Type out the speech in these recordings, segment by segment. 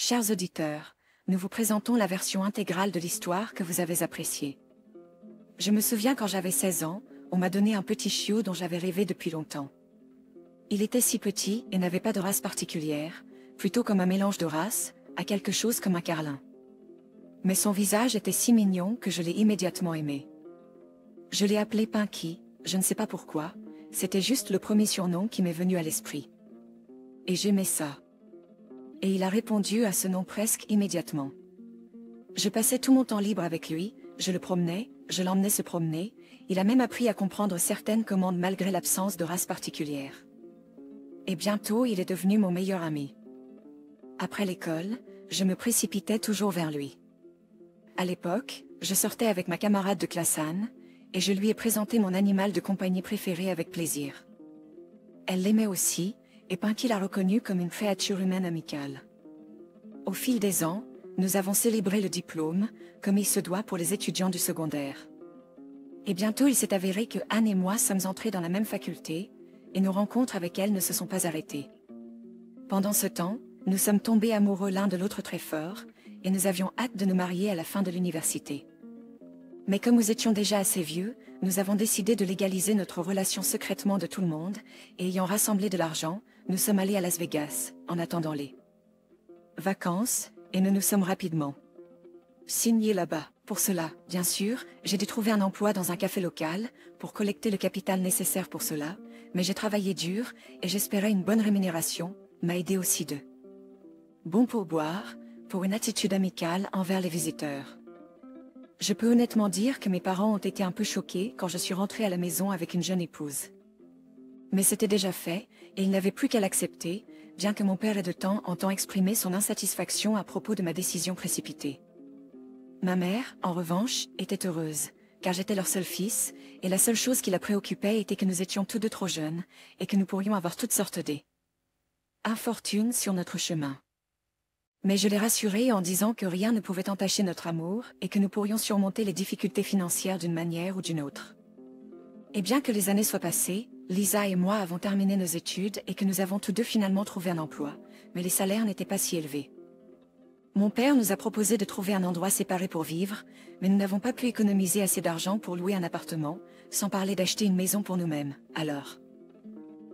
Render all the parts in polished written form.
Chers auditeurs, nous vous présentons la version intégrale de l'histoire que vous avez appréciée. Je me souviens quand j'avais 16 ans, on m'a donné un petit chiot dont j'avais rêvé depuis longtemps. Il était si petit et n'avait pas de race particulière, plutôt comme un mélange de races, à quelque chose comme un carlin. Mais son visage était si mignon que je l'ai immédiatement aimé. Je l'ai appelé Pinky, je ne sais pas pourquoi, c'était juste le premier surnom qui m'est venu à l'esprit. Et j'aimais ça. Et il a répondu à ce nom presque immédiatement. Je passais tout mon temps libre avec lui, je le promenais, je l'emmenais se promener, il a même appris à comprendre certaines commandes malgré l'absence de race particulière. Et bientôt il est devenu mon meilleur ami. Après l'école, je me précipitais toujours vers lui. À l'époque, je sortais avec ma camarade de classe Anne, et je lui ai présenté mon animal de compagnie préféré avec plaisir. Elle l'aimait aussi, et Pinky l'a reconnu comme une créature humaine amicale. Au fil des ans, nous avons célébré le diplôme, comme il se doit pour les étudiants du secondaire. Et bientôt il s'est avéré que Anne et moi sommes entrés dans la même faculté, et nos rencontres avec elle ne se sont pas arrêtées. Pendant ce temps, nous sommes tombés amoureux l'un de l'autre très fort, et nous avions hâte de nous marier à la fin de l'université. Mais comme nous étions déjà assez vieux, nous avons décidé de légaliser notre relation secrètement de tout le monde, et ayant rassemblé de l'argent, nous sommes allés à Las Vegas, en attendant les vacances, et nous nous sommes rapidement signés là-bas. Pour cela, bien sûr, j'ai dû trouver un emploi dans un café local, pour collecter le capital nécessaire pour cela, mais j'ai travaillé dur, et j'espérais une bonne rémunération, m'a aidé aussi de bons pourboires, pour une attitude amicale envers les visiteurs. Je peux honnêtement dire que mes parents ont été un peu choqués quand je suis rentrée à la maison avec une jeune épouse. Mais c'était déjà fait, et ils n'avaient plus qu'à l'accepter, bien que mon père ait de temps en temps exprimé son insatisfaction à propos de ma décision précipitée. Ma mère, en revanche, était heureuse, car j'étais leur seul fils, et la seule chose qui la préoccupait était que nous étions tous deux trop jeunes, et que nous pourrions avoir toutes sortes d'infortunes sur notre chemin. Mais je l'ai rassurée en disant que rien ne pouvait entacher notre amour et que nous pourrions surmonter les difficultés financières d'une manière ou d'une autre. Et bien que les années soient passées, Lisa et moi avons terminé nos études et que nous avons tous deux finalement trouvé un emploi, mais les salaires n'étaient pas si élevés. Mon père nous a proposé de trouver un endroit séparé pour vivre, mais nous n'avons pas pu économiser assez d'argent pour louer un appartement, sans parler d'acheter une maison pour nous-mêmes, alors.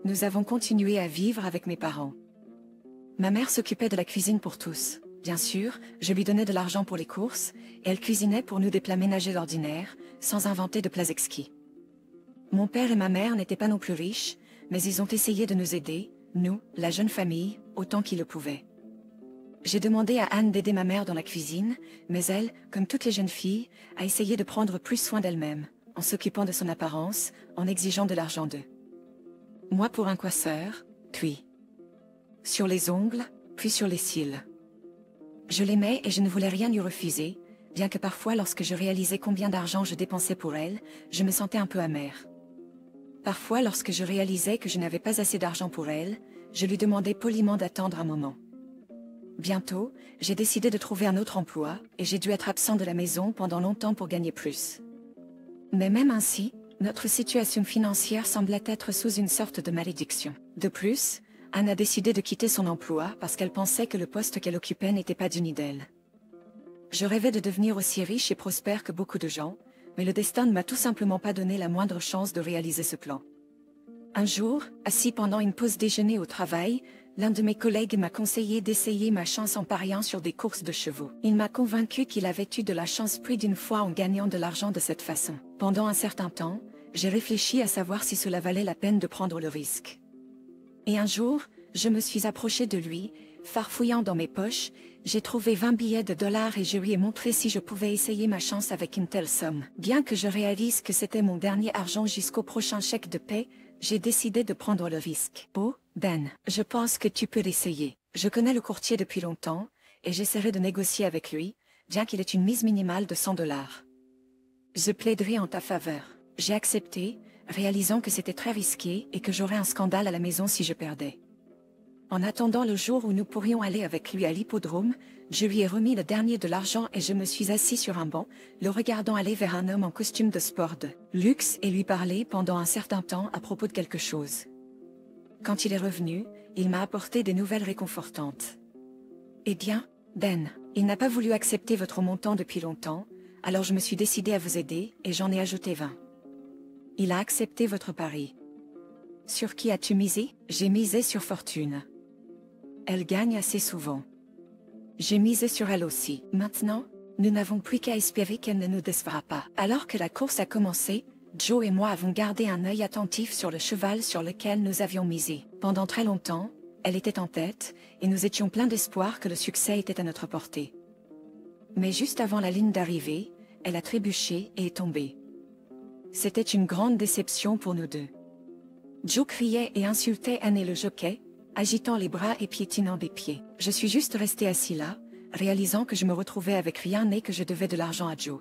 Nous avons continué à vivre avec mes parents. Ma mère s'occupait de la cuisine pour tous. Bien sûr, je lui donnais de l'argent pour les courses, et elle cuisinait pour nous des plats ménagers ordinaires, sans inventer de plats exquis. Mon père et ma mère n'étaient pas non plus riches, mais ils ont essayé de nous aider, nous, la jeune famille, autant qu'ils le pouvaient. J'ai demandé à Anne d'aider ma mère dans la cuisine, mais elle, comme toutes les jeunes filles, a essayé de prendre plus soin d'elle-même, en s'occupant de son apparence, en exigeant de l'argent d'eux. Moi pour un coiffeur, puis sur les ongles, puis sur les cils. Je l'aimais et je ne voulais rien lui refuser, bien que parfois lorsque je réalisais combien d'argent je dépensais pour elle, je me sentais un peu amère. Parfois lorsque je réalisais que je n'avais pas assez d'argent pour elle, je lui demandais poliment d'attendre un moment. Bientôt, j'ai décidé de trouver un autre emploi, et j'ai dû être absent de la maison pendant longtemps pour gagner plus. Mais même ainsi, notre situation financière semblait être sous une sorte de malédiction. De plus, Anne a décidé de quitter son emploi parce qu'elle pensait que le poste qu'elle occupait n'était pas digne d'elle. Je rêvais de devenir aussi riche et prospère que beaucoup de gens, mais le destin ne m'a tout simplement pas donné la moindre chance de réaliser ce plan. Un jour, assis pendant une pause déjeuner au travail, l'un de mes collègues m'a conseillé d'essayer ma chance en pariant sur des courses de chevaux. Il m'a convaincu qu'il avait eu de la chance plus d'une fois en gagnant de l'argent de cette façon. Pendant un certain temps, j'ai réfléchi à savoir si cela valait la peine de prendre le risque. Et un jour, je me suis approchée de lui, farfouillant dans mes poches, j'ai trouvé 20 billets de dollars et je lui ai montré si je pouvais essayer ma chance avec une telle somme. Bien que je réalise que c'était mon dernier argent jusqu'au prochain chèque de paie, j'ai décidé de prendre le risque. Oh, Ben, je pense que tu peux l'essayer. Je connais le courtier depuis longtemps, et j'essaierai de négocier avec lui, bien qu'il ait une mise minimale de 100 dollars. Je plaiderai en ta faveur. J'ai accepté, réalisant que c'était très risqué et que j'aurais un scandale à la maison si je perdais. En attendant le jour où nous pourrions aller avec lui à l'hippodrome, je lui ai remis le dernier de l'argent et je me suis assis sur un banc, le regardant aller vers un homme en costume de sport de luxe et lui parler pendant un certain temps à propos de quelque chose. Quand il est revenu, il m'a apporté des nouvelles réconfortantes. Eh bien, Dan, il n'a pas voulu accepter votre montant depuis longtemps, alors je me suis décidée à vous aider et j'en ai ajouté 20. Il a accepté votre pari. Sur qui as-tu misé? J'ai misé sur Fortune. Elle gagne assez souvent. J'ai misé sur elle aussi. Maintenant, nous n'avons plus qu'à espérer qu'elle ne nous décevra pas. Alors que la course a commencé, Joe et moi avons gardé un œil attentif sur le cheval sur lequel nous avions misé. Pendant très longtemps, elle était en tête, et nous étions pleins d'espoir que le succès était à notre portée. Mais juste avant la ligne d'arrivée, elle a trébuché et est tombée. C'était une grande déception pour nous deux. Joe criait et insultait Anne et le jockey, agitant les bras et piétinant des pieds. Je suis juste resté assis là, réalisant que je me retrouvais avec rien et que je devais de l'argent à Joe.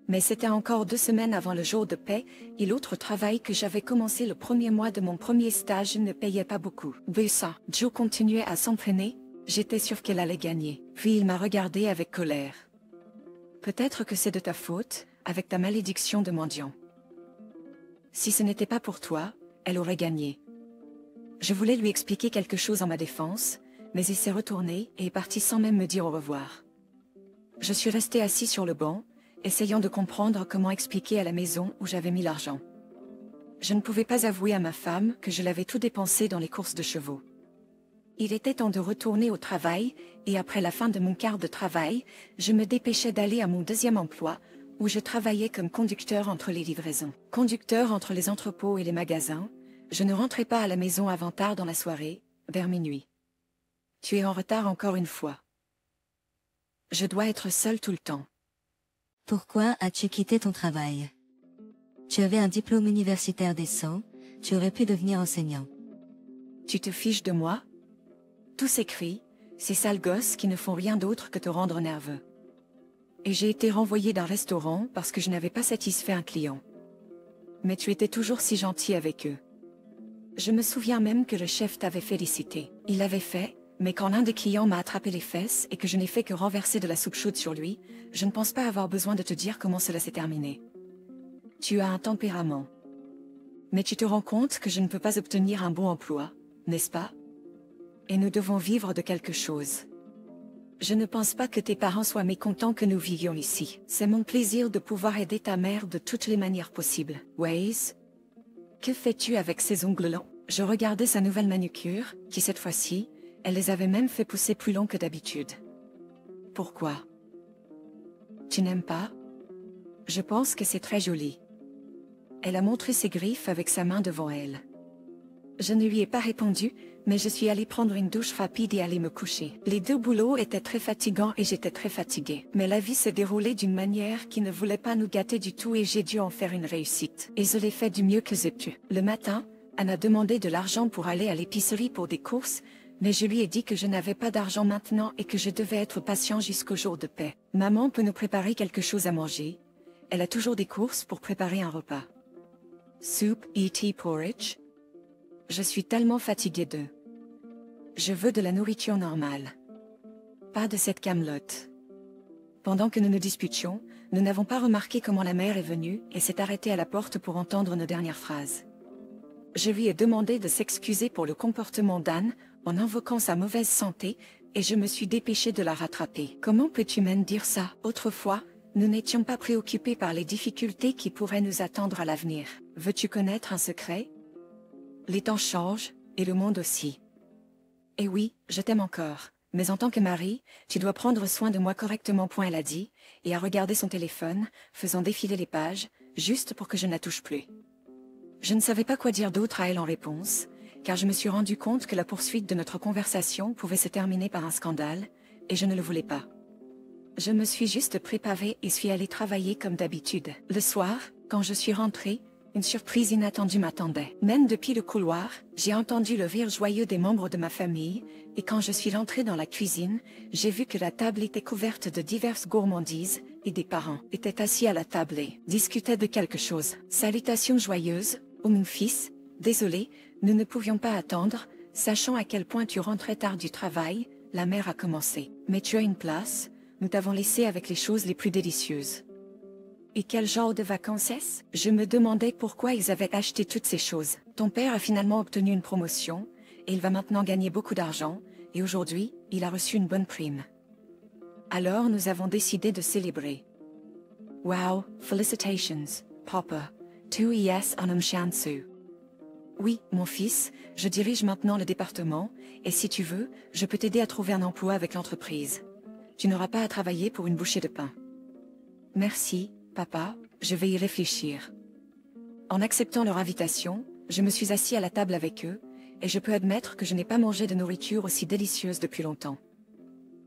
Mais c'était encore 2 semaines avant le jour de paie, et l'autre travail que j'avais commencé le premier mois de mon premier stage ne payait pas beaucoup. Ça, Joe continuait à s'entraîner, j'étais sûre qu'elle allait gagner. Puis il m'a regardé avec colère. Peut-être que c'est de ta faute, avec ta malédiction de mendiant. Si ce n'était pas pour toi, elle aurait gagné. Je voulais lui expliquer quelque chose en ma défense, mais il s'est retourné et est parti sans même me dire au revoir. Je suis resté assis sur le banc, essayant de comprendre comment expliquer à la maison où j'avais mis l'argent. Je ne pouvais pas avouer à ma femme que je l'avais tout dépensé dans les courses de chevaux. Il était temps de retourner au travail, et après la fin de mon quart de travail, je me dépêchais d'aller à mon deuxième emploi, où je travaillais comme conducteur entre les livraisons. Conducteur entre les entrepôts et les magasins, je ne rentrais pas à la maison avant tard dans la soirée, vers minuit. Tu es en retard encore une fois. Je dois être seule tout le temps. Pourquoi as-tu quitté ton travail? Tu avais un diplôme universitaire décent, tu aurais pu devenir enseignant. Tu te fiches de moi? Tous ces cris, ces sales gosses qui ne font rien d'autre que te rendre nerveux. Et j'ai été renvoyée d'un restaurant parce que je n'avais pas satisfait un client. Mais tu étais toujours si gentil avec eux. Je me souviens même que le chef t'avait félicité. Il l'avait fait, mais quand l'un des clients m'a attrapé les fesses et que je n'ai fait que renverser de la soupe chaude sur lui, je ne pense pas avoir besoin de te dire comment cela s'est terminé. Tu as un tempérament. Mais tu te rends compte que je ne peux pas obtenir un bon emploi, n'est-ce pas? Et nous devons vivre de quelque chose. Je ne pense pas que tes parents soient mécontents que nous vivions ici. C'est mon plaisir de pouvoir aider ta mère de toutes les manières possibles. Waze, que fais-tu avec ces ongles longs? Je regardais sa nouvelle manucure, qui cette fois-ci, elle les avait même fait pousser plus longs que d'habitude. Pourquoi? Tu n'aimes pas? Je pense que c'est très joli. Elle a montré ses griffes avec sa main devant elle. Je ne lui ai pas répondu, mais je suis allée prendre une douche rapide et aller me coucher. Les 2 boulots étaient très fatigants et j'étais très fatiguée. Mais la vie se déroulait d'une manière qui ne voulait pas nous gâter du tout et j'ai dû en faire une réussite. Et je l'ai fait du mieux que j'ai pu. Le matin, Anne a demandé de l'argent pour aller à l'épicerie pour des courses, mais je lui ai dit que je n'avais pas d'argent maintenant et que je devais être patient jusqu'au jour de paie. Maman peut nous préparer quelque chose à manger. Elle a toujours des courses pour préparer un repas. Soup, tea, porridge. Je suis tellement fatiguée d'eux. Je veux de la nourriture normale. Pas de cette camelote. Pendant que nous nous disputions, nous n'avons pas remarqué comment la mère est venue et s'est arrêtée à la porte pour entendre nos dernières phrases. Je lui ai demandé de s'excuser pour le comportement d'Anne en invoquant sa mauvaise santé et je me suis dépêchée de la rattraper. Comment peux-tu même dire ça? Autrefois, nous n'étions pas préoccupés par les difficultés qui pourraient nous attendre à l'avenir. Veux-tu connaître un secret? Les temps changent, et le monde aussi. Et oui, je t'aime encore, mais en tant que mari, tu dois prendre soin de moi correctement. Elle a dit, et a regardé son téléphone, faisant défiler les pages, juste pour que je ne la touche plus. Je ne savais pas quoi dire d'autre à elle en réponse, car je me suis rendu compte que la poursuite de notre conversation pouvait se terminer par un scandale, et je ne le voulais pas. Je me suis juste préparée et suis allée travailler comme d'habitude. Le soir, quand je suis rentrée, une surprise inattendue m'attendait. Même depuis le couloir, j'ai entendu le rire joyeux des membres de ma famille, et quand je suis entrée dans la cuisine, j'ai vu que la table était couverte de diverses gourmandises, et des parents étaient assis à la table et discutaient de quelque chose. Salutations joyeuses, ô mon fils, désolé, nous ne pouvions pas attendre, sachant à quel point tu rentrais tard du travail, la mère a commencé. Mais tu as une place, nous t'avons laissé avec les choses les plus délicieuses. Et quel genre de vacances est-ce? Je me demandais pourquoi ils avaient acheté toutes ces choses. Ton père a finalement obtenu une promotion, et il va maintenant gagner beaucoup d'argent, et aujourd'hui, il a reçu une bonne prime. Alors nous avons décidé de célébrer. Wow, felicitations, Papa. Tu es un homme chanceux. Oui, mon fils, je dirige maintenant le département, et si tu veux, je peux t'aider à trouver un emploi avec l'entreprise. Tu n'auras pas à travailler pour une bouchée de pain. Merci, papa, je vais y réfléchir. En acceptant leur invitation, je me suis assis à la table avec eux, et je peux admettre que je n'ai pas mangé de nourriture aussi délicieuse depuis longtemps.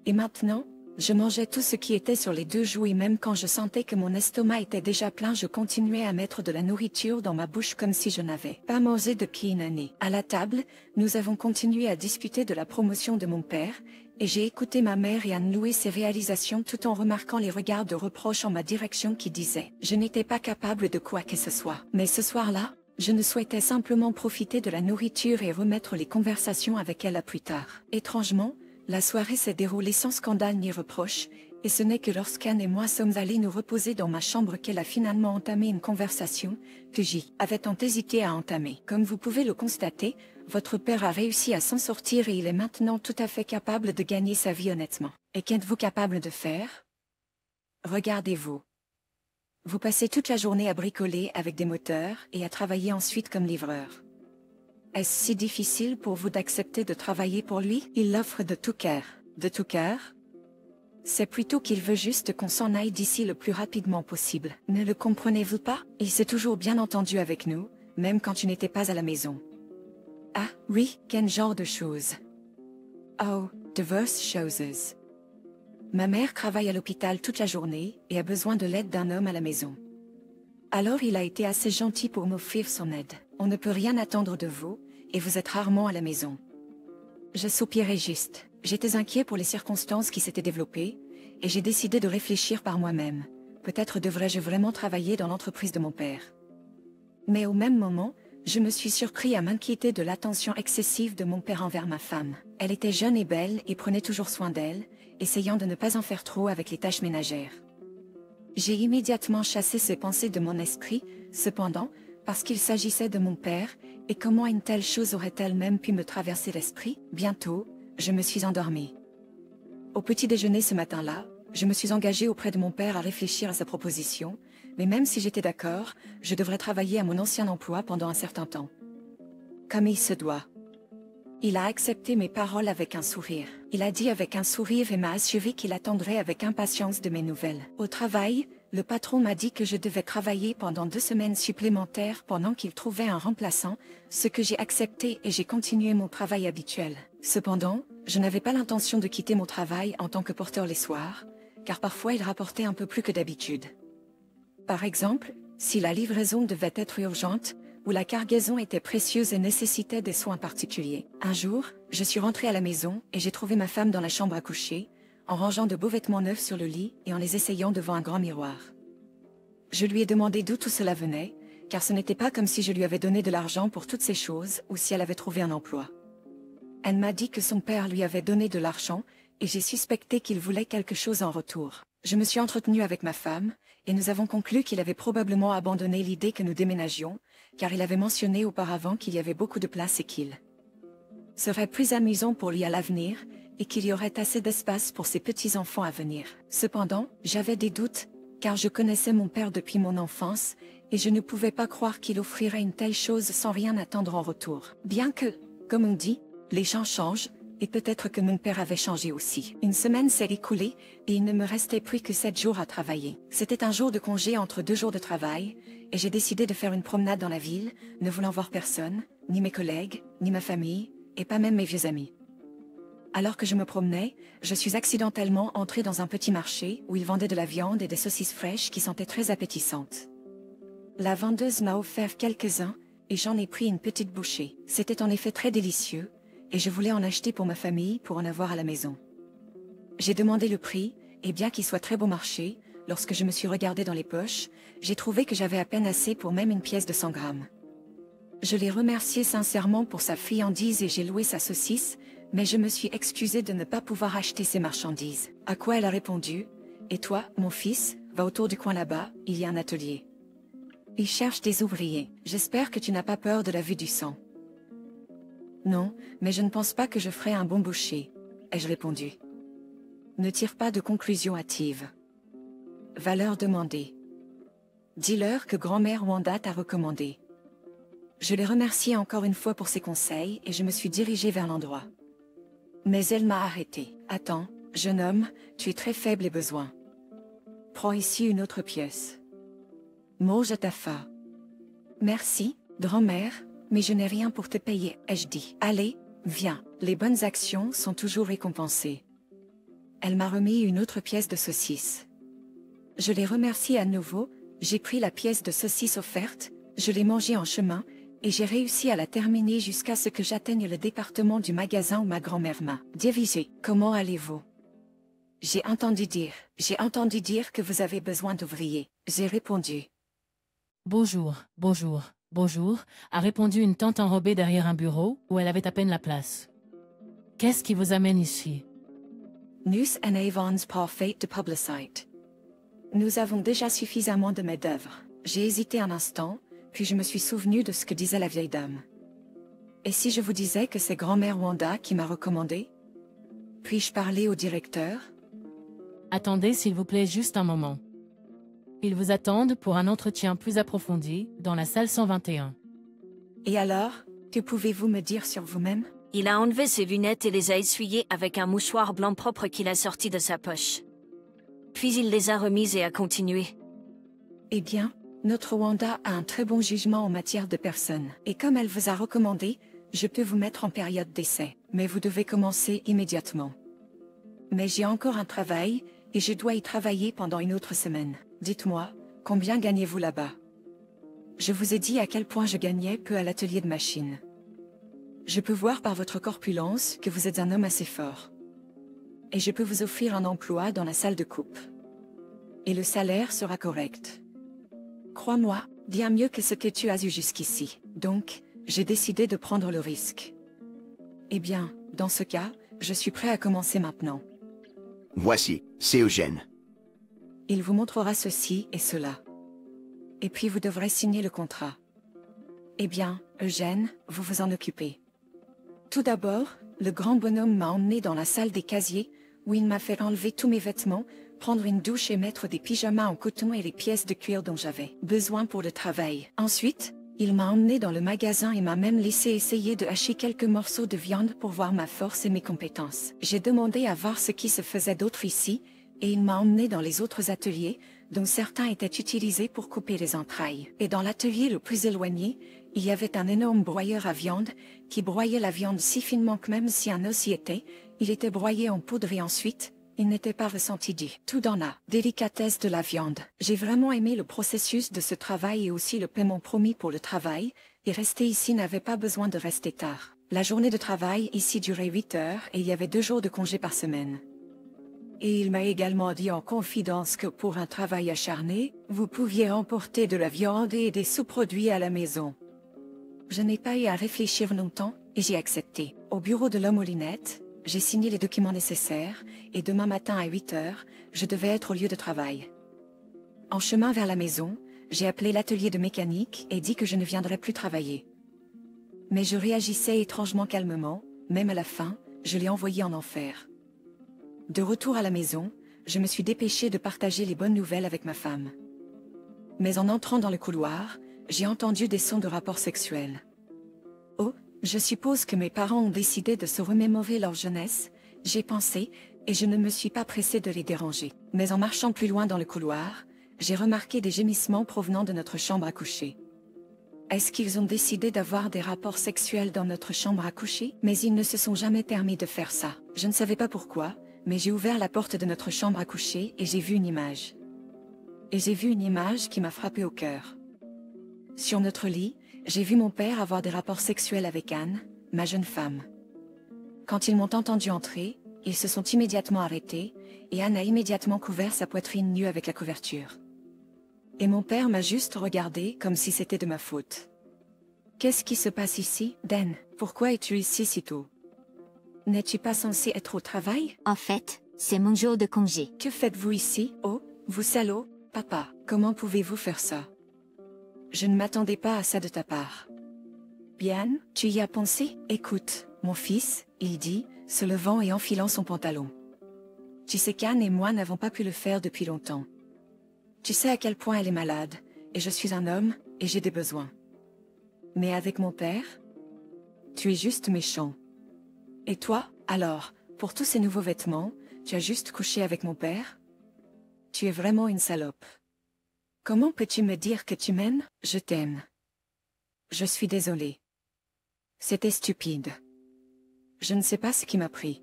Et maintenant, je mangeais tout ce qui était sur les deux joues et même quand je sentais que mon estomac était déjà plein, je continuais à mettre de la nourriture dans ma bouche comme si je n'avais pas mangé depuis une année. À la table, nous avons continué à discuter de la promotion de mon père, et j'ai écouté ma mère et Anne louer ses réalisations tout en remarquant les regards de reproche en ma direction qui disaient « Je n'étais pas capable de quoi que ce soit ». Mais ce soir-là, je ne souhaitais simplement profiter de la nourriture et remettre les conversations avec elle à plus tard. Étrangement, la soirée s'est déroulée sans scandale ni reproche, et ce n'est que lorsqu'Anne et moi sommes allés nous reposer dans ma chambre qu'elle a finalement entamé une conversation que j'y avais tant hésité à entamer. Comme vous pouvez le constater, votre père a réussi à s'en sortir et il est maintenant tout à fait capable de gagner sa vie honnêtement. Et qu'êtes-vous capable de faire? Regardez-vous. Vous passez toute la journée à bricoler avec des moteurs et à travailler ensuite comme livreur. Est-ce si difficile pour vous d'accepter de travailler pour lui? Il l'offre de tout cœur. De tout cœur? C'est plutôt qu'il veut juste qu'on s'en aille d'ici le plus rapidement possible. Ne le comprenez-vous pas? Il s'est toujours bien entendu avec nous, même quand tu n'étais pas à la maison. Ah, oui, quel genre de choses? Oh, diverse choses. Ma mère travaille à l'hôpital toute la journée et a besoin de l'aide d'un homme à la maison. Alors il a été assez gentil pour m'offrir son aide. On ne peut rien attendre de vous, et vous êtes rarement à la maison. Je soupirais juste. J'étais inquiet pour les circonstances qui s'étaient développées, et j'ai décidé de réfléchir par moi-même. Peut-être devrais-je vraiment travailler dans l'entreprise de mon père. Mais au même moment, je me suis surpris à m'inquiéter de l'attention excessive de mon père envers ma femme. Elle était jeune et belle et prenait toujours soin d'elle, essayant de ne pas en faire trop avec les tâches ménagères. J'ai immédiatement chassé ces pensées de mon esprit, cependant, parce qu'il s'agissait de mon père, et comment une telle chose aurait-elle même pu me traverser l'esprit? Bientôt, je me suis endormie. Au petit déjeuner ce matin-là, je me suis engagée auprès de mon père à réfléchir à sa proposition, mais même si j'étais d'accord, je devrais travailler à mon ancien emploi pendant un certain temps. Comme il se doit. Il a accepté mes paroles avec un sourire. Il a dit avec un sourire et m'a assuré qu'il attendrait avec impatience de mes nouvelles. Au travail, le patron m'a dit que je devais travailler pendant 2 semaines supplémentaires pendant qu'il trouvait un remplaçant, ce que j'ai accepté et j'ai continué mon travail habituel. Cependant, je n'avais pas l'intention de quitter mon travail en tant que porteur les soirs, car parfois il rapportait un peu plus que d'habitude. Par exemple, si la livraison devait être urgente, ou la cargaison était précieuse et nécessitait des soins particuliers. Un jour, je suis rentrée à la maison et j'ai trouvé ma femme dans la chambre à coucher, en rangeant de beaux vêtements neufs sur le lit et en les essayant devant un grand miroir. Je lui ai demandé d'où tout cela venait, car ce n'était pas comme si je lui avais donné de l'argent pour toutes ces choses ou si elle avait trouvé un emploi. Elle m'a dit que son père lui avait donné de l'argent et j'ai suspecté qu'il voulait quelque chose en retour. Je me suis entretenue avec ma femme, et nous avons conclu qu'il avait probablement abandonné l'idée que nous déménagions, car il avait mentionné auparavant qu'il y avait beaucoup de place et qu'il serait plus amusant pour lui à l'avenir, et qu'il y aurait assez d'espace pour ses petits-enfants à venir. Cependant, j'avais des doutes, car je connaissais mon père depuis mon enfance, et je ne pouvais pas croire qu'il offrirait une telle chose sans rien attendre en retour. Bien que, comme on dit, les gens changent, et peut-être que mon père avait changé aussi. Une semaine s'est écoulée, et il ne me restait plus que 7 jours à travailler. C'était un jour de congé entre 2 jours de travail, et j'ai décidé de faire une promenade dans la ville, ne voulant voir personne, ni mes collègues, ni ma famille, et pas même mes vieux amis. Alors que je me promenais, je suis accidentellement entrée dans un petit marché où ils vendaient de la viande et des saucisses fraîches qui sentaient très appétissantes. La vendeuse m'a offert quelques-uns, et j'en ai pris une petite bouchée. C'était en effet très délicieux, et je voulais en acheter pour ma famille pour en avoir à la maison. J'ai demandé le prix, et bien qu'il soit très bon marché, lorsque je me suis regardée dans les poches, j'ai trouvé que j'avais à peine assez pour même une pièce de 100 grammes. Je l'ai remercié sincèrement pour sa friandise et j'ai loué sa saucisse, mais je me suis excusée de ne pas pouvoir acheter ses marchandises. À quoi elle a répondu: « Et toi, mon fils, va autour du coin là-bas, il y a un atelier. Ils cherchent des ouvriers. J'espère que tu n'as pas peur de la vue du sang. » « Non, mais je ne pense pas que je ferai un bon boucher, ai-je répondu. Ne tire pas de conclusion hâtive. Va leur demander. Dis-leur que grand-mère Wanda t'a recommandé. Je les remerciai encore une fois pour ses conseils et je me suis dirigée vers l'endroit. Mais elle m'a arrêté. Attends, jeune homme, tu es très faible et besoin. Prends ici une autre pièce. Mange à ta faim. Merci, grand-mère, mais je n'ai rien pour te payer, ai-je dit. Allez, viens, les bonnes actions sont toujours récompensées. Elle m'a remis une autre pièce de saucisse. Je les remercie à nouveau, j'ai pris la pièce de saucisse offerte, je l'ai mangée en chemin, et j'ai réussi à la terminer jusqu'à ce que j'atteigne le département du magasin où ma grand-mère m'a dirigé. Comment allez-vous? J'ai entendu dire que vous avez besoin d'ouvriers. J'ai répondu. Bonjour, bonjour, bonjour, a répondu une tante enrobée derrière un bureau où elle avait à peine la place. Qu'est-ce qui vous amène ici? Nous en avons pas fait de publicité. Nous avons déjà suffisamment de main-d'œuvre. J'ai hésité un instant, puis je me suis souvenu de ce que disait la vieille dame. Et si je vous disais que c'est grand-mère Wanda qui m'a recommandé? Puis-je parler au directeur? Attendez s'il vous plaît juste un moment. Ils vous attendent pour un entretien plus approfondi dans la salle 121. Et alors, que pouvez-vous me dire sur vous-même? Il a enlevé ses lunettes et les a essuyées avec un mouchoir blanc propre qu'il a sorti de sa poche. Puis il les a remises et a continué. Eh bien, notre Wanda a un très bon jugement en matière de personnes. Et comme elle vous a recommandé, je peux vous mettre en période d'essai. Mais vous devez commencer immédiatement. Mais j'ai encore un travail, et je dois y travailler pendant une autre semaine. Dites-moi, combien gagnez-vous là-bas? Je vous ai dit à quel point je gagnais peu à l'atelier de machine. Je peux voir par votre corpulence que vous êtes un homme assez fort. Et je peux vous offrir un emploi dans la salle de coupe. Et le salaire sera correct. Crois-moi, bien mieux que ce que tu as eu jusqu'ici. Donc, j'ai décidé de prendre le risque. Eh bien, dans ce cas, je suis prêt à commencer maintenant. Voici, c'est Eugène. Il vous montrera ceci et cela. Et puis vous devrez signer le contrat. Eh bien, Eugène, vous vous en occupez. Tout d'abord, le grand bonhomme m'a emmené dans la salle des casiers, où il m'a fait enlever tous mes vêtements, prendre une douche et mettre des pyjamas en coton et les pièces de cuir dont j'avais besoin pour le travail. Ensuite, il m'a emmené dans le magasin et m'a même laissé essayer de hacher quelques morceaux de viande pour voir ma force et mes compétences. J'ai demandé à voir ce qui se faisait d'autre ici, et il m'a emmené dans les autres ateliers, dont certains étaient utilisés pour couper les entrailles. Et dans l'atelier le plus éloigné, il y avait un énorme broyeur à viande, qui broyait la viande si finement que même si un os y était, il était broyé en poudre et ensuite, il n'était pas ressenti du tout dans la délicatesse de la viande. J'ai vraiment aimé le processus de ce travail et aussi le paiement promis pour le travail, et rester ici n'avait pas besoin de rester tard. La journée de travail ici durait 8 heures et il y avait 2 jours de congé par semaine. Et il m'a également dit en confidence que pour un travail acharné, vous pouviez emporter de la viande et des sous-produits à la maison. Je n'ai pas eu à réfléchir longtemps et j'ai accepté. Au bureau de l'homme aux lunettes, j'ai signé les documents nécessaires et demain matin à 8 heures, je devais être au lieu de travail. En chemin vers la maison, j'ai appelé l'atelier de mécanique et dit que je ne viendrais plus travailler. Mais je réagissais étrangement calmement, même à la fin, je l'ai envoyé en enfer. De retour à la maison, je me suis dépêchée de partager les bonnes nouvelles avec ma femme. Mais en entrant dans le couloir, j'ai entendu des sons de rapports sexuels. Oh, je suppose que mes parents ont décidé de se remémorer leur jeunesse, j'ai pensé, et je ne me suis pas pressée de les déranger. Mais en marchant plus loin dans le couloir, j'ai remarqué des gémissements provenant de notre chambre à coucher. Est-ce qu'ils ont décidé d'avoir des rapports sexuels dans notre chambre à coucher? Mais ils ne se sont jamais permis de faire ça. Je ne savais pas pourquoi, mais j'ai ouvert la porte de notre chambre à coucher et j'ai vu une image. Et j'ai vu une image qui m'a frappé au cœur. Sur notre lit, j'ai vu mon père avoir des rapports sexuels avec Anne, ma jeune femme. Quand ils m'ont entendu entrer, ils se sont immédiatement arrêtés, et Anne a immédiatement couvert sa poitrine nue avec la couverture. Et mon père m'a juste regardé comme si c'était de ma faute. Qu'est-ce qui se passe ici, Dan? Pourquoi es-tu ici si tôt? N'es-tu pas censé être au travail? En fait, c'est mon jour de congé. Que faites-vous ici? Oh, vous salaud, papa, comment pouvez-vous faire ça? Je ne m'attendais pas à ça de ta part. Bien, tu y as pensé? Écoute, mon fils, il dit, se levant et enfilant son pantalon. Tu sais qu'Anne et moi n'avons pas pu le faire depuis longtemps. Tu sais à quel point elle est malade, et je suis un homme, et j'ai des besoins. Mais avec mon père? Tu es juste méchant. Et toi, alors, pour tous ces nouveaux vêtements, tu as juste couché avec mon père? Tu es vraiment une salope. Comment peux-tu me dire que tu m'aimes? Je t'aime. Je suis désolée. C'était stupide. Je ne sais pas ce qui m'a pris.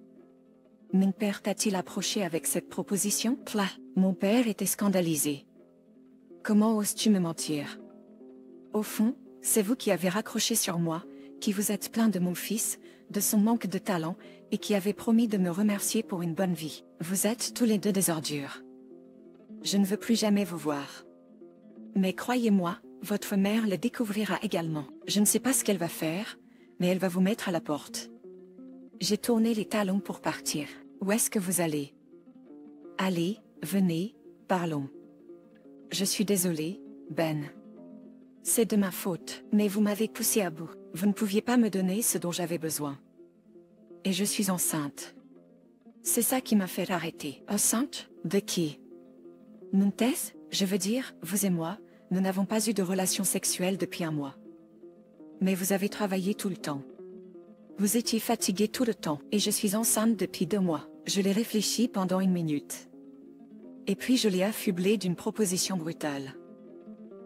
Mon père t'a-t-il approché avec cette proposition? Plah, mon père était scandalisé. Comment oses-tu me mentir? Au fond, c'est vous qui avez raccroché sur moi, qui vous êtes plaint de mon fils, de son manque de talent, et qui avez promis de me remercier pour une bonne vie. Vous êtes tous les deux des ordures. Je ne veux plus jamais vous voir. Mais croyez-moi, votre mère le découvrira également. Je ne sais pas ce qu'elle va faire, mais elle va vous mettre à la porte. J'ai tourné les talons pour partir. Où est-ce que vous allez? Allez, venez, parlons. Je suis désolée, Ben. C'est de ma faute, mais vous m'avez poussé à bout. Vous ne pouviez pas me donner ce dont j'avais besoin. Et je suis enceinte. C'est ça qui m'a fait arrêter. Enceinte? De qui? Montes, je veux dire, vous et moi, nous n'avons pas eu de relation sexuelle depuis un mois. Mais vous avez travaillé tout le temps. Vous étiez fatigué tout le temps, et je suis enceinte depuis 2 mois. Je l'ai réfléchi pendant 1 minute. Et puis je l'ai affublé d'une proposition brutale.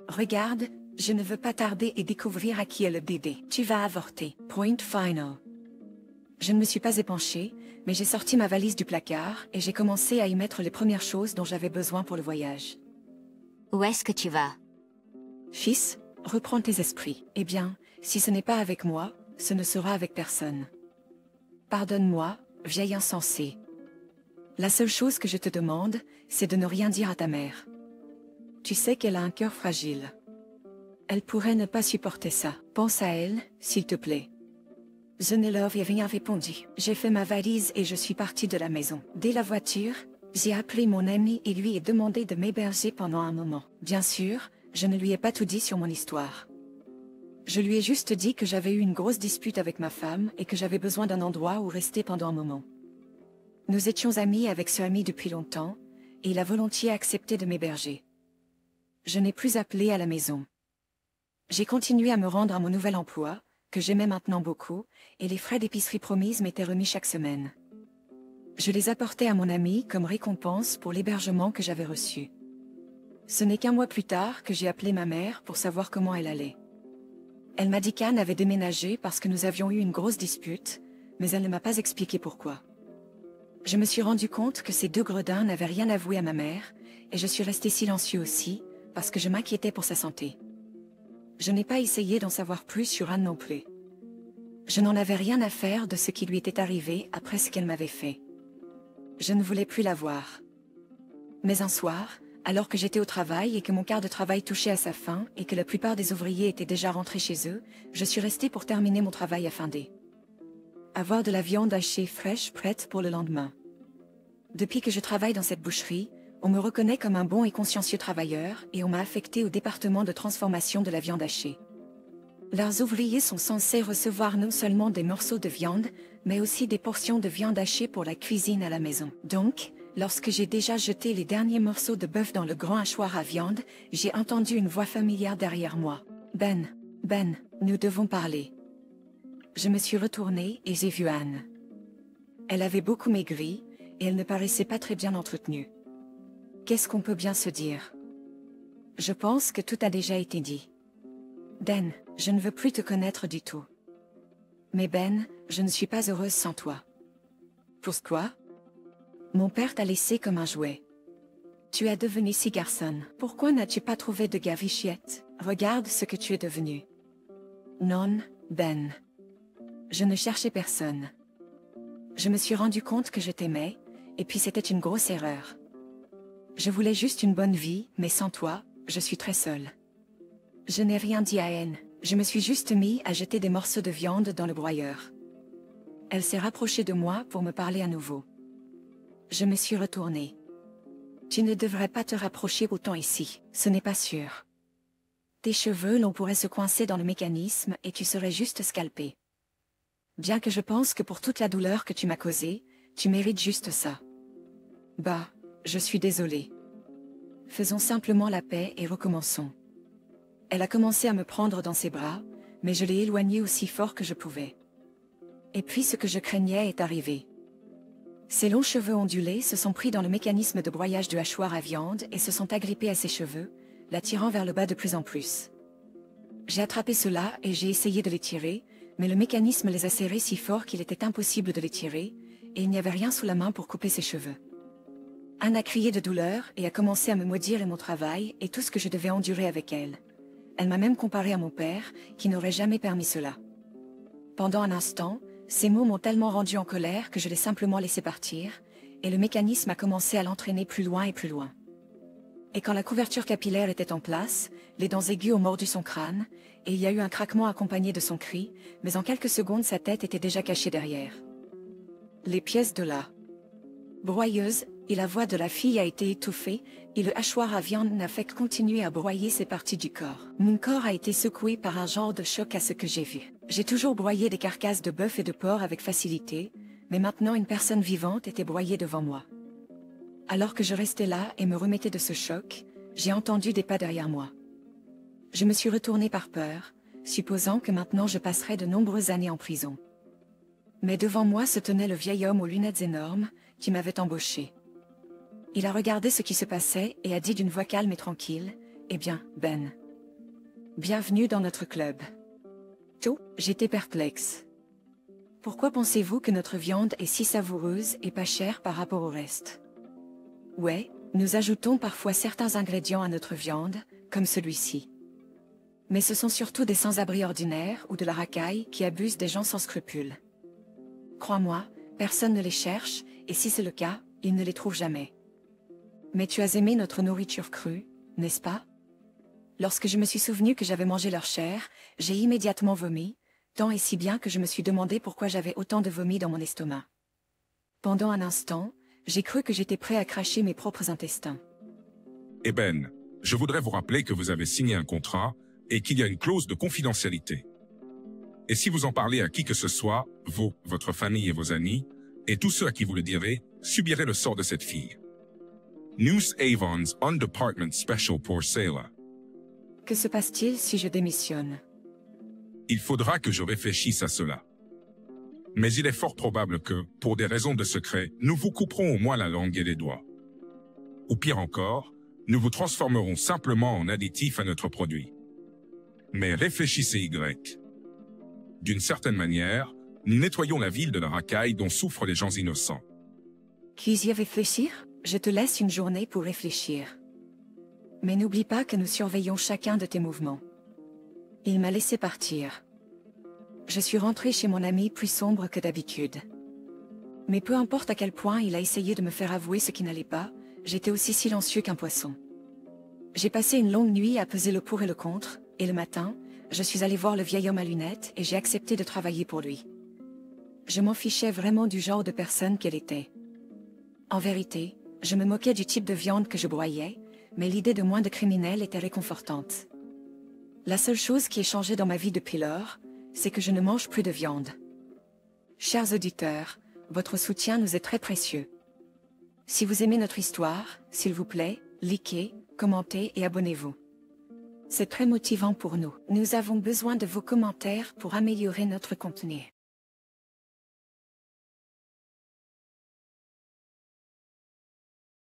Regarde, je ne veux pas tarder et découvrir à qui est le bébé. Tu vas avorter. Point final. Je ne me suis pas épanchée, mais j'ai sorti ma valise du placard et j'ai commencé à y mettre les premières choses dont j'avais besoin pour le voyage. Où est-ce que tu vas? Fils, reprends tes esprits. Eh bien, si ce n'est pas avec moi, ce ne sera avec personne. Pardonne-moi, vieille insensée. La seule chose que je te demande, c'est de ne rien dire à ta mère. Tu sais qu'elle a un cœur fragile. Elle pourrait ne pas supporter ça. Pense à elle, s'il te plaît. Je ne leur ai rien répondu. J'ai fait ma valise et je suis partie de la maison. Dès la voiture, j'ai appelé mon ami et lui ai demandé de m'héberger pendant un moment. Bien sûr, je ne lui ai pas tout dit sur mon histoire. Je lui ai juste dit que j'avais eu une grosse dispute avec ma femme et que j'avais besoin d'un endroit où rester pendant un moment. Nous étions amis avec ce ami depuis longtemps, et il a volontiers accepté de m'héberger. Je n'ai plus appelé à la maison. J'ai continué à me rendre à mon nouvel emploi, que j'aimais maintenant beaucoup, et les frais d'épicerie promise m'étaient remis chaque semaine. Je les apportais à mon ami comme récompense pour l'hébergement que j'avais reçu. Ce n'est qu'un mois plus tard que j'ai appelé ma mère pour savoir comment elle allait. Elle m'a dit qu'Anne avait déménagé parce que nous avions eu une grosse dispute, mais elle ne m'a pas expliqué pourquoi. Je me suis rendu compte que ces 2 gredins n'avaient rien avoué à ma mère, et je suis resté silencieux aussi, parce que je m'inquiétais pour sa santé. Je n'ai pas essayé d'en savoir plus sur Anne non plus. Je n'en avais rien à faire de ce qui lui était arrivé après ce qu'elle m'avait fait. Je ne voulais plus la voir. Mais un soir, alors que j'étais au travail et que mon quart de travail touchait à sa fin et que la plupart des ouvriers étaient déjà rentrés chez eux, je suis restée pour terminer mon travail à fin d'. Avoir de la viande hachée fraîche prête pour le lendemain. Depuis que je travaille dans cette boucherie, on me reconnaît comme un bon et consciencieux travailleur et on m'a affecté au département de transformation de la viande hachée. Leurs ouvriers sont censés recevoir non seulement des morceaux de viande, mais aussi des portions de viande hachée pour la cuisine à la maison. Donc, lorsque j'ai déjà jeté les derniers morceaux de bœuf dans le grand hachoir à viande, j'ai entendu une voix familière derrière moi. Ben, nous devons parler. Je me suis retournée et j'ai vu Anne. Elle avait beaucoup maigri, et elle ne paraissait pas très bien entretenue. Qu'est-ce qu'on peut bien se dire? Je pense que tout a déjà été dit. Dan, je ne veux plus te connaître du tout. Mais Ben, je ne suis pas heureuse sans toi. Pourquoi? Mon père t'a laissé comme un jouet. Tu es devenu si garçonne. Pourquoi n'as-tu pas trouvé de gavichiette? Regarde ce que tu es devenu. Non, Ben. Je ne cherchais personne. Je me suis rendu compte que je t'aimais, et puis c'était une grosse erreur. Je voulais juste une bonne vie, mais sans toi, je suis très seule. Je n'ai rien dit à Anne, je me suis juste mis à jeter des morceaux de viande dans le broyeur. Elle s'est rapprochée de moi pour me parler à nouveau. Je me suis retournée. Tu ne devrais pas te rapprocher autant ici, ce n'est pas sûr. Tes cheveux, l'on pourrait se coincer dans le mécanisme et tu serais juste scalpé. Bien que je pense que pour toute la douleur que tu m'as causée, tu mérites juste ça. Bah, je suis désolée. Faisons simplement la paix et recommençons. Elle a commencé à me prendre dans ses bras, mais je l'ai éloignée aussi fort que je pouvais. Et puis ce que je craignais est arrivé. Ses longs cheveux ondulés se sont pris dans le mécanisme de broyage du hachoir à viande et se sont agrippés à ses cheveux, la tirant vers le bas de plus en plus. J'ai attrapé cela et j'ai essayé de les tirer, mais le mécanisme les a serrés si fort qu'il était impossible de les tirer, et il n'y avait rien sous la main pour couper ses cheveux. Anne a crié de douleur et a commencé à me maudire et mon travail et tout ce que je devais endurer avec elle. Elle m'a même comparé à mon père, qui n'aurait jamais permis cela. Pendant un instant, ces mots m'ont tellement rendu en colère que je l'ai simplement laissé partir, et le mécanisme a commencé à l'entraîner plus loin et plus loin. Et quand la couverture capillaire était en place, les dents aiguës ont mordu son crâne, et il y a eu un craquement accompagné de son cri, mais en quelques secondes sa tête était déjà cachée derrière. Les pièces de la broyeuse et la voix de la fille a été étouffée, et le hachoir à viande n'a fait que continuer à broyer ces parties du corps. Mon corps a été secoué par un genre de choc à ce que j'ai vu. J'ai toujours broyé des carcasses de bœuf et de porc avec facilité, mais maintenant une personne vivante était broyée devant moi. Alors que je restais là et me remettais de ce choc, j'ai entendu des pas derrière moi. Je me suis retournée par peur, supposant que maintenant je passerais de nombreuses années en prison. Mais devant moi se tenait le vieil homme aux lunettes énormes qui m'avait embauché. Il a regardé ce qui se passait et a dit d'une voix calme et tranquille, « Eh bien, Ben. Bienvenue dans notre club. » Tout, j'étais perplexe. Pourquoi pensez-vous que notre viande est si savoureuse et pas chère par rapport au reste? Ouais, nous ajoutons parfois certains ingrédients à notre viande, comme celui-ci. Mais ce sont surtout des sans-abri ordinaires ou de la racaille qui abusent des gens sans scrupules. Crois-moi, personne ne les cherche, et si c'est le cas, ils ne les trouvent jamais. Mais tu as aimé notre nourriture crue, n'est-ce pas? Lorsque je me suis souvenu que j'avais mangé leur chair, j'ai immédiatement vomi, tant et si bien que je me suis demandé pourquoi j'avais autant de vomi dans mon estomac. Pendant un instant, j'ai cru que j'étais prêt à cracher mes propres intestins. Eh Ben, je voudrais vous rappeler que vous avez signé un contrat et qu'il y a une clause de confidentialité. Et si vous en parlez à qui que ce soit, vous, votre famille et vos amis, et tous ceux à qui vous le direz, subirez le sort de cette fille. News Avon's On Department Special pour Sailor. Que se passe-t-il si je démissionne? Il faudra que je réfléchisse à cela. Mais il est fort probable que, pour des raisons de secret, nous vous couperons au moins la langue et les doigts. Ou pire encore, nous vous transformerons simplement en additif à notre produit. Mais réfléchissez Y. D'une certaine manière, nous nettoyons la ville de la racaille dont souffrent les gens innocents. Qu'ils y réfléchir? Je te laisse une journée pour réfléchir. Mais n'oublie pas que nous surveillons chacun de tes mouvements. Il m'a laissé partir. Je suis rentrée chez mon ami plus sombre que d'habitude. Mais peu importe à quel point il a essayé de me faire avouer ce qui n'allait pas, j'étais aussi silencieux qu'un poisson. J'ai passé une longue nuit à peser le pour et le contre, et le matin, je suis allée voir le vieil homme à lunettes et j'ai accepté de travailler pour lui. Je m'en fichais vraiment du genre de personne qu'elle était. En vérité, je me moquais du type de viande que je broyais, mais l'idée de moins de criminels était réconfortante. La seule chose qui ait changé dans ma vie depuis lors, c'est que je ne mange plus de viande. Chers auditeurs, votre soutien nous est très précieux. Si vous aimez notre histoire, s'il vous plaît, likez, commentez et abonnez-vous. C'est très motivant pour nous. Nous avons besoin de vos commentaires pour améliorer notre contenu.